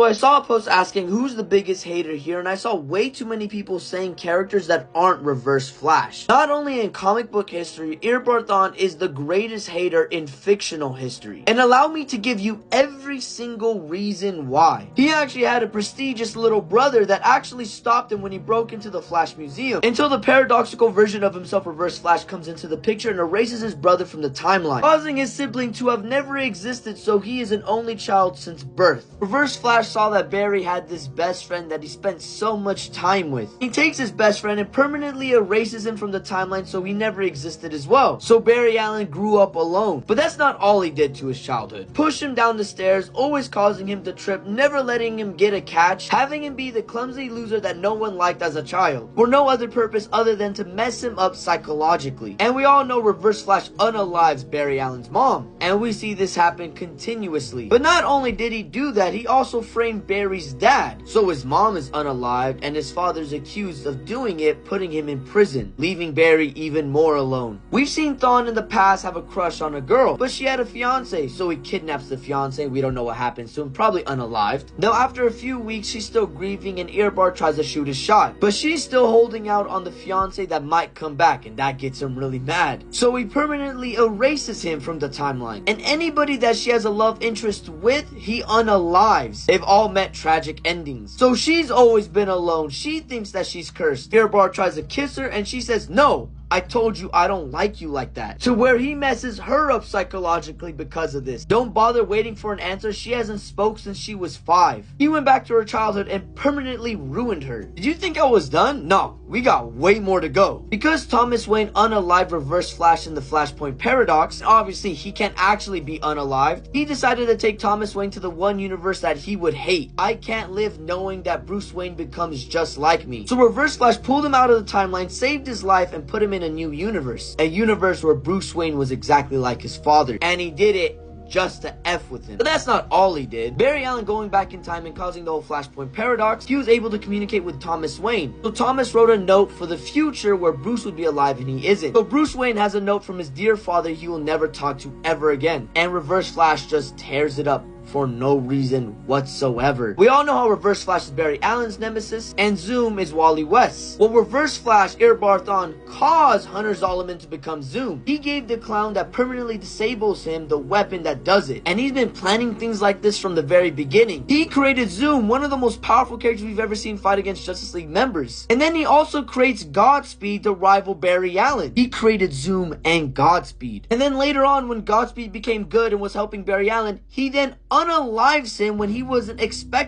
So I saw a post asking who's the biggest hater here, and I saw way too many people saying characters that aren't Reverse Flash. Not only in comic book history, Earbarthon is the greatest hater in fictional history. And allow me to give you every single reason why. He actually had a prestigious little brother that actually stopped him when he broke into the Flash Museum, until the paradoxical version of himself, Reverse Flash, comes into the picture and erases his brother from the timeline, causing his sibling to have never existed, so he is an only child since birth. Reverse Flash saw that Barry had this best friend that he spent so much time with. He takes his best friend and permanently erases him from the timeline so he never existed as well. So Barry Allen grew up alone. But that's not all he did to his childhood. Push him down the stairs, always causing him to trip, never letting him get a catch, having him be the clumsy loser that no one liked as a child, for no other purpose other than to mess him up psychologically. And we all know Reverse Flash unalives Barry Allen's mom, and we see this happen continuously. But not only did he do that, he also framed Barry's dad. So his mom is unalived and his father's accused of doing it, putting him in prison, leaving Barry even more alone. We've seen Thawne in the past have a crush on a girl, but she had a fiance, so he kidnaps the fiance. We don't know what happens to him, probably unalived. Now after a few weeks, she's still grieving and Earbart tries to shoot his shot, but she's still holding out on the fiance that might come back, and that gets him really mad. So he permanently erases him from the timeline, and anybody that she has a love interest with, he unalives. They've all met tragic endings. So she's always been alone. She thinks that she's cursed. Earbart tries to kiss her and she says, "No, I told you I don't like you like that." To where he messes her up psychologically because of this. Don't bother waiting for an answer. She hasn't spoke since she was 5. He went back to her childhood and permanently ruined her. Did you think I was done? No, we got way more to go. Because Thomas Wayne unalived Reverse Flash in the Flashpoint Paradox, obviously he can't actually be unalived, he decided to take Thomas Wayne to the one universe that he would hate. I can't live knowing that Bruce Wayne becomes just like me. So Reverse Flash pulled him out of the timeline, saved his life, and put him in a new universe. A universe where Bruce Wayne was exactly like his father. And he did it just to F with him. But that's not all he did. Barry Allen going back in time and causing the whole Flashpoint Paradox, he was able to communicate with Thomas Wayne. So Thomas wrote a note for the future where Bruce would be alive and he isn't. So Bruce Wayne has a note from his dear father he will never talk to ever again. And Reverse Flash just tears it up for no reason whatsoever. We all know how Reverse Flash is Barry Allen's nemesis and Zoom is Wally West. Well, Reverse Flash, Earbarthon, caused Hunter Zolomon to become Zoom. He gave the clown that permanently disables him the weapon that does it. And he's been planning things like this from the very beginning. He created Zoom, one of the most powerful characters we've ever seen fight against Justice League members. And then he also creates Godspeed to rival Barry Allen. He created Zoom and Godspeed. And then later on, when Godspeed became good and was helping Barry Allen, he then unalives him when he wasn't expecting